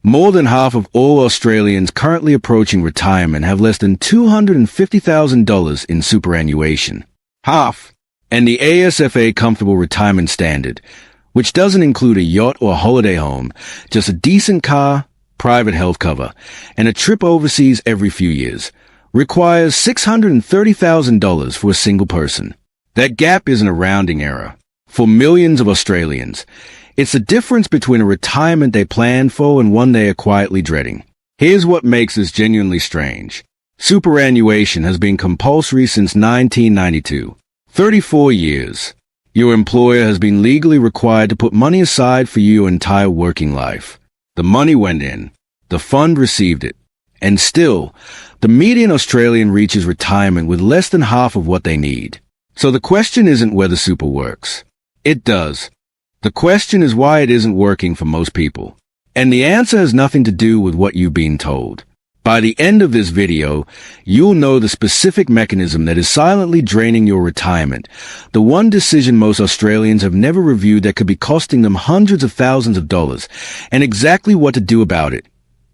More than half of all Australians currently approaching retirement have less than $250,000 in superannuation. Half. And the ASFA Comfortable Retirement Standard, which doesn't include a yacht or a holiday home, just a decent car, private health cover, and a trip overseas every few years, requires $630,000 for a single person. That gap isn't a rounding error. For millions of Australians, it's the difference between a retirement they plan for and one they are quietly dreading. Here's what makes this genuinely strange. Superannuation has been compulsory since 1992. 34 years. Your employer has been legally required to put money aside for you your entire working life. The money went in. The fund received it. And still, the median Australian reaches retirement with less than half of what they need. So the question isn't whether super works. It does. The question is why it isn't working for most people. And the answer has nothing to do with what you've been told. By the end of this video, you'll know the specific mechanism that is silently draining your retirement, the one decision most Australians have never reviewed that could be costing them hundreds of thousands of dollars, and exactly what to do about it,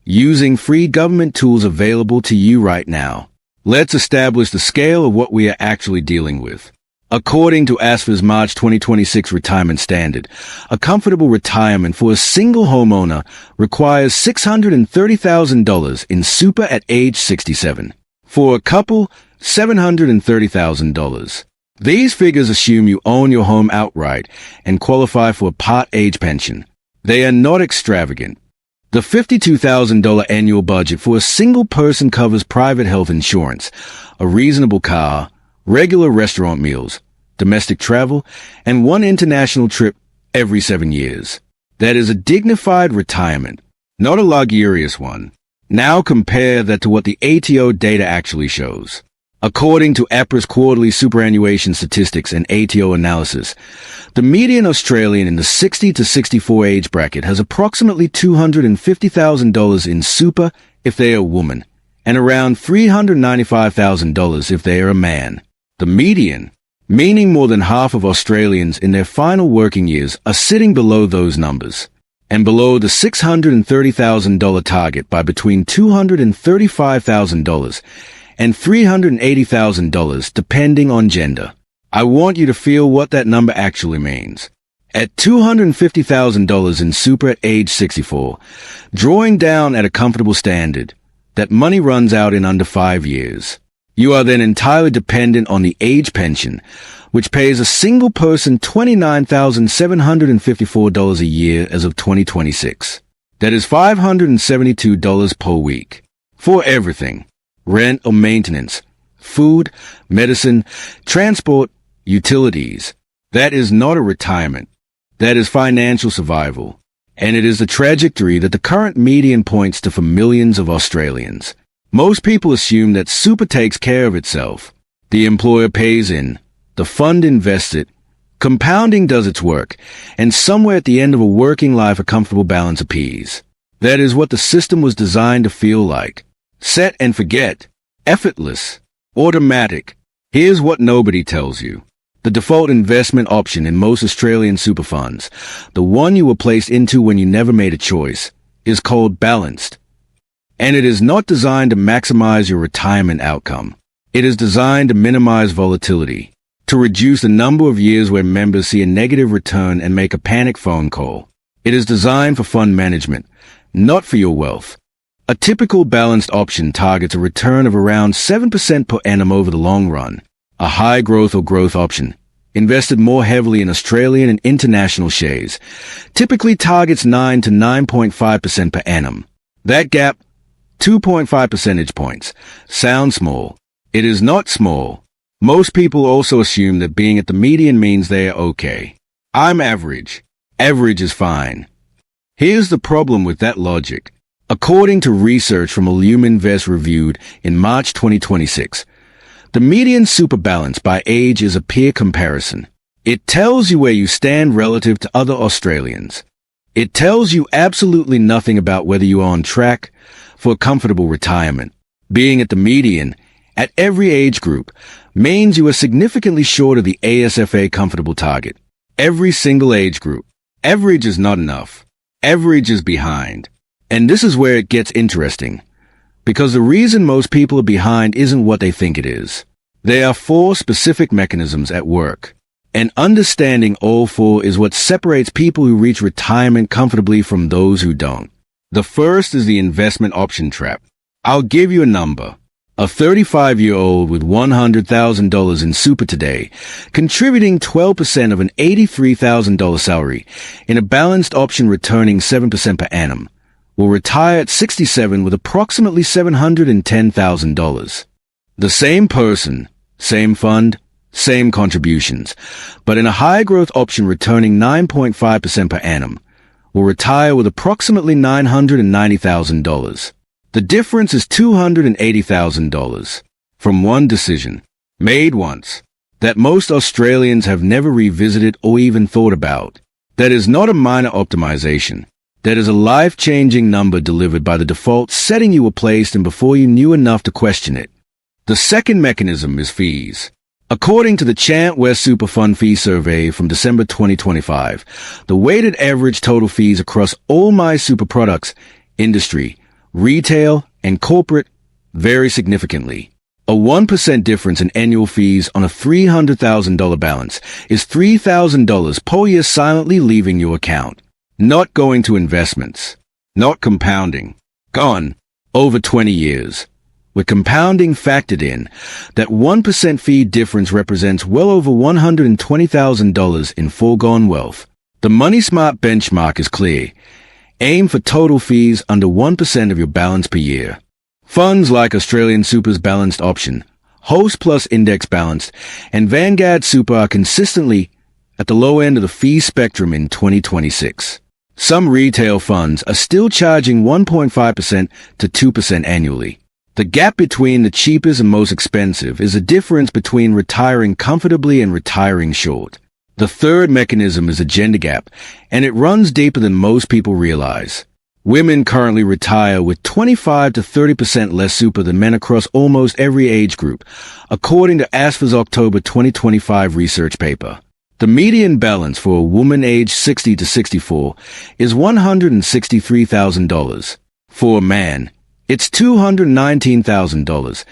using free government tools available to you right now. Let's establish the scale of what we are actually dealing with. According to ASFA's March 2026 retirement standard, a comfortable retirement for a single homeowner requires $630,000 in super at age 67. For a couple, $730,000. These figures assume you own your home outright and qualify for a part-age pension. They are not extravagant. The $52,000 annual budget for a single person covers private health insurance, a reasonable car, regular restaurant meals, domestic travel, and one international trip every 7 years. That is a dignified retirement, not a luxurious one. Now compare that to what the ATO data actually shows. According to APRA's quarterly superannuation statistics and ATO analysis, the median Australian in the 60 to 64 age bracket has approximately $250,000 in super if they are a woman, and around $395,000 if they are a man. The median, meaning more than half of Australians in their final working years, are sitting below those numbers, and below the $630,000 target by between $235,000 and $380,000 depending on gender. I want you to feel what that number actually means. At $250,000 in super at age 64, drawing down at a comfortable standard, that money runs out in under 5 years. You are then entirely dependent on the age pension, which pays a single person $29,754 a year as of 2026. That is $572 per week. For everything. Rent or maintenance, food, medicine, transport, utilities. That is not a retirement. That is financial survival. And it is the trajectory that the current median points to for millions of Australians. Most people assume that super takes care of itself. The employer pays in, the fund invests it, compounding does its work, and somewhere at the end of a working life a comfortable balance appears. That is what the system was designed to feel like. Set and forget. Effortless. Automatic. Here's what nobody tells you. The default investment option in most Australian super funds, the one you were placed into when you never made a choice, is called balanced. And it is not designed to maximize your retirement outcome. It is designed to minimize volatility, to reduce the number of years where members see a negative return and make a panic phone call. It is designed for fund management, not for your wealth. A typical balanced option targets a return of around 7% per annum over the long run. A high growth or growth option, invested more heavily in Australian and international shares, typically targets 9 to 9.5% per annum. That gap, 2.5 percentage points, sounds small. It is not small. Most people also assume that being at the median means they are okay. I'm average. Average is fine. Here's the problem with that logic. According to research from Illuminvest reviewed in March 2026, the median super balance by age is a peer comparison. It tells you where you stand relative to other Australians. It tells you absolutely nothing about whether you are on track for a comfortable retirement. Being at the median, at every age group, means you are significantly short of the ASFA comfortable target. Every single age group. Average is not enough. Average is behind. And this is where it gets interesting. Because the reason most people are behind isn't what they think it is. There are 4 specific mechanisms at work. And understanding all 4 is what separates people who reach retirement comfortably from those who don't. The first is the investment option trap. I'll give you a number. A 35-year-old with $100,000 in super today, contributing 12% of an $83,000 salary, in a balanced option returning 7% per annum, will retire at 67 with approximately $710,000. The same person, same fund, same contributions, but in a high-growth option returning 9.5% per annum, will retire with approximately $990,000. The difference is $280,000 from one decision, made once, that most Australians have never revisited or even thought about. That is not a minor optimization. That is a life-changing number delivered by the default setting you were placed in before you knew enough to question it. The second mechanism is fees. According to the Chant West Super Fund Fee Survey from December 2025, the weighted average total fees across all my super products, industry, retail, and corporate vary significantly. A 1% difference in annual fees on a $300,000 balance is $3,000 per year silently leaving your account. Not going to investments. Not compounding. Gone. Over 20 years. With compounding factored in, that 1% fee difference represents well over $120,000 in foregone wealth. The Money Smart benchmark is clear. Aim for total fees under 1% of your balance per year. Funds like Australian Super's Balanced Option, Host Plus Index Balanced, and Vanguard Super are consistently at the low end of the fee spectrum in 2026. Some retail funds are still charging 1.5% to 2% annually. The gap between the cheapest and most expensive is a difference between retiring comfortably and retiring short. The third mechanism is a gender gap, and it runs deeper than most people realize. Women currently retire with 25 to 30% less super than men across almost every age group, according to ASFA's October 2025 research paper. The median balance for a woman aged 60 to 64 is $163,000. For a man, it's $219,000,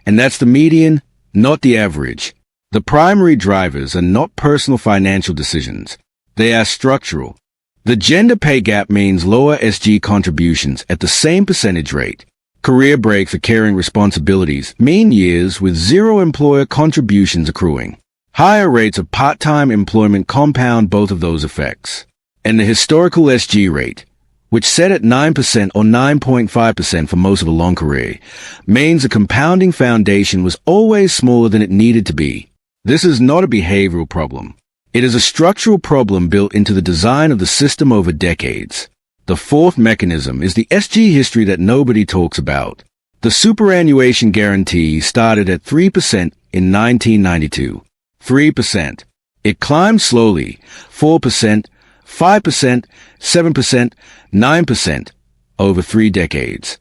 and that's the median, not the average. The primary drivers are not personal financial decisions. They are structural. The gender pay gap means lower SG contributions at the same percentage rate. Career breaks or carrying responsibilities mean years with zero employer contributions accruing. Higher rates of part-time employment compound both of those effects. And the historical SG rate, which set at 9% or 9.5% for most of a long career, means the compounding foundation was always smaller than it needed to be. This is not a behavioral problem. It is a structural problem built into the design of the system over decades. The fourth mechanism is the SG history that nobody talks about. The superannuation guarantee started at 3% in 1992. 3%. It climbed slowly, 4%, 5%, 7%, 9%, over 3 decades.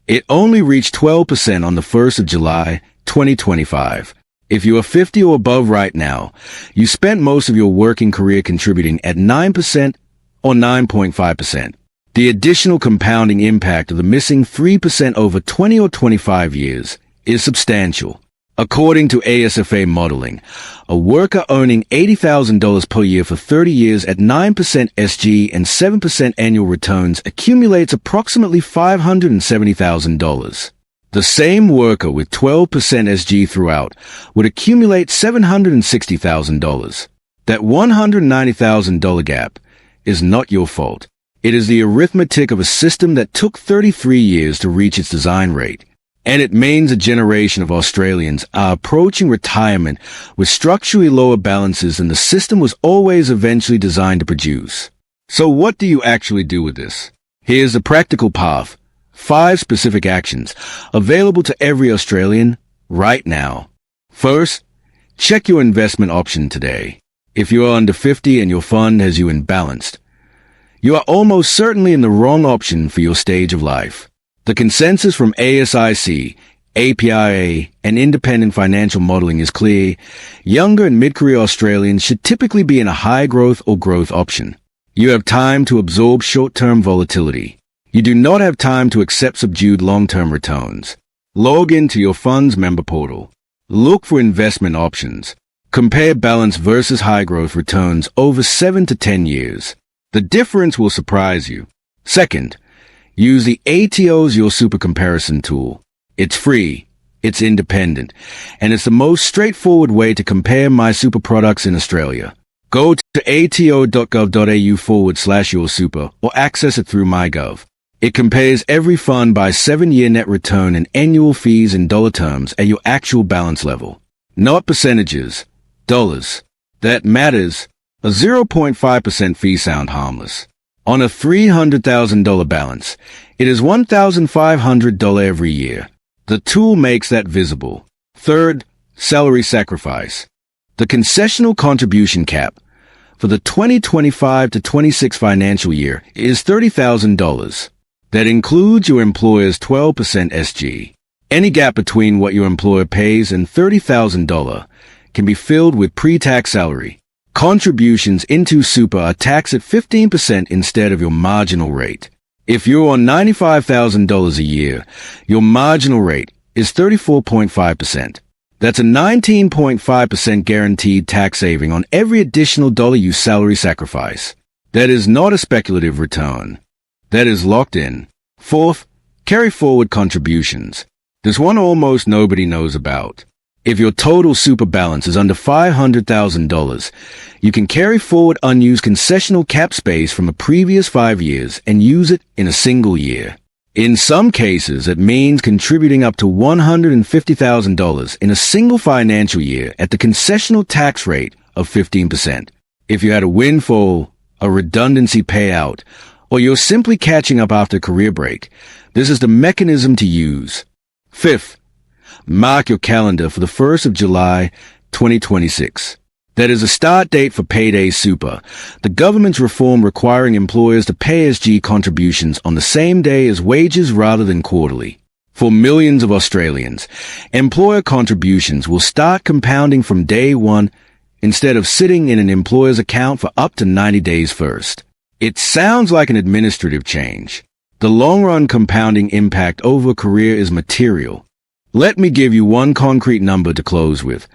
It only reached 12% on the 1st of July, 2025. If you are 50 or above right now, you spent most of your working career contributing at 9% or 9.5%. The additional compounding impact of the missing 3% over 20 or 25 years is substantial. According to ASFA modeling, a worker owning $80,000 per year for 30 years at 9% SG and 7% annual returns accumulates approximately $570,000. The same worker with 12% SG throughout would accumulate $760,000. That $190,000 gap is not your fault. It is the arithmetic of a system that took 33 years to reach its design rate. And it means a generation of Australians are approaching retirement with structurally lower balances than the system was always eventually designed to produce. So what do you actually do with this? Here's the practical path. 5 specific actions available to every Australian right now. First, check your investment option today. If you are under 50 and your fund has you imbalanced, you are almost certainly in the wrong option for your stage of life. The consensus from ASIC, APRA, and independent financial modeling is clear. Younger and mid-career Australians should typically be in a high-growth or growth option. You have time to absorb short-term volatility. You do not have time to accept subdued long-term returns. Log into your fund's member portal. Look for investment options. Compare balance versus high-growth returns over 7 to 10 years. The difference will surprise you. Second, use the ATO's Your Super Comparison tool. It's free, it's independent, and it's the most straightforward way to compare my super products in Australia. Go to ato.gov.au/yoursuper or access it through MyGov. It compares every fund by 7-year net return and annual fees in dollar terms at your actual balance level. Not percentages, dollars. That matters. A 0.5% fee sound harmless. On a $300,000 balance, it is $1,500 every year. The tool makes that visible. Third, salary sacrifice. The concessional contribution cap for the 2025 to 26 financial year is $30,000. That includes your employer's 12% SG. Any gap between what your employer pays and $30,000 can be filled with pre-tax salary. Contributions into super are taxed at 15% instead of your marginal rate. If you're on $95,000 a year, your marginal rate is 34.5%. That's a 19.5% guaranteed tax saving on every additional dollar you salary sacrifice. That is not a speculative return. That is locked in. Fourth, carry forward contributions. This one almost nobody knows about. If your total super balance is under $500,000, you can carry forward unused concessional cap space from the previous 5 years and use it in a single year. In some cases, it means contributing up to $150,000 in a single financial year at the concessional tax rate of 15%. If you had a windfall, a redundancy payout, or you're simply catching up after a career break, this is the mechanism to use. Fifth, mark your calendar for the 1st of July, 2026. That is a start date for Payday Super, the government's reform requiring employers to pay SG contributions on the same day as wages rather than quarterly. For millions of Australians, employer contributions will start compounding from day one instead of sitting in an employer's account for up to 90 days first. It sounds like an administrative change. The long-run compounding impact over a career is material. Let me give you one concrete number to close with,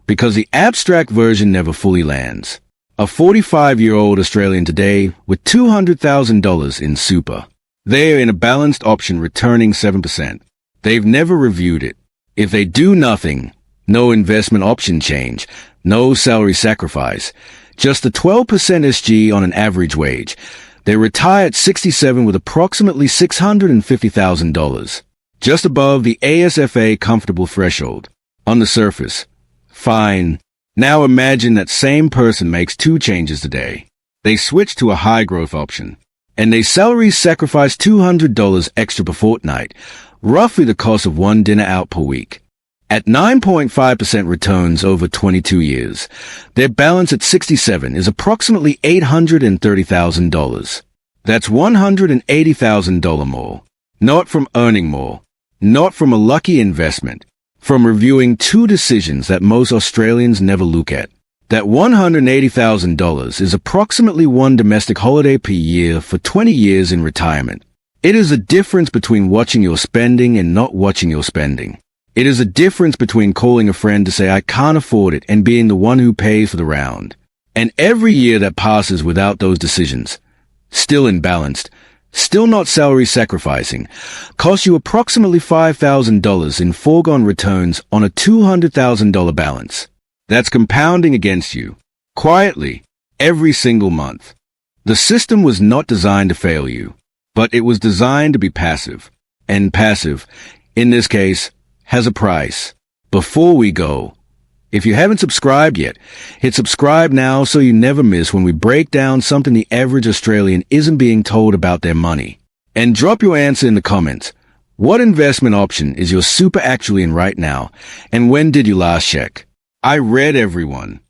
because the abstract version never fully lands. A 45-year-old Australian today with $200,000 in super. They are in a balanced option returning 7%. They've never reviewed it. If they do nothing, no investment option change, no salary sacrifice, just the 12% SG on an average wage, they retire at 67 with approximately $650,000, just above the ASFA comfortable threshold. On the surface, fine. Now imagine that same person makes 2 changes today. They switch to a high-growth option, and they salary sacrifice $200 extra per fortnight, roughly the cost of 1 dinner out per week. At 9.5% returns over 22 years, their balance at 67 is approximately $830,000. That's $180,000 more. Not from earning more, not from a lucky investment, from reviewing 2 decisions that most Australians never look at. That $180,000 is approximately 1 domestic holiday per year for 20 years in retirement. It is a difference between watching your spending and not watching your spending. It is a difference between calling a friend to say I can't afford it and being the one who pays for the round. And every year that passes without those decisions, still imbalanced, still not salary sacrificing, costs you approximately $5,000 in foregone returns on a $200,000 balance. That's compounding against you, quietly, every single month. The system was not designed to fail you, but it was designed to be passive. And passive, in this case, has a price. Before we go, if you haven't subscribed yet, hit subscribe now so you never miss when we break down something the average Australian isn't being told about their money. And drop your answer in the comments. What investment option is your super actually in right now, and when did you last check? I read everyone.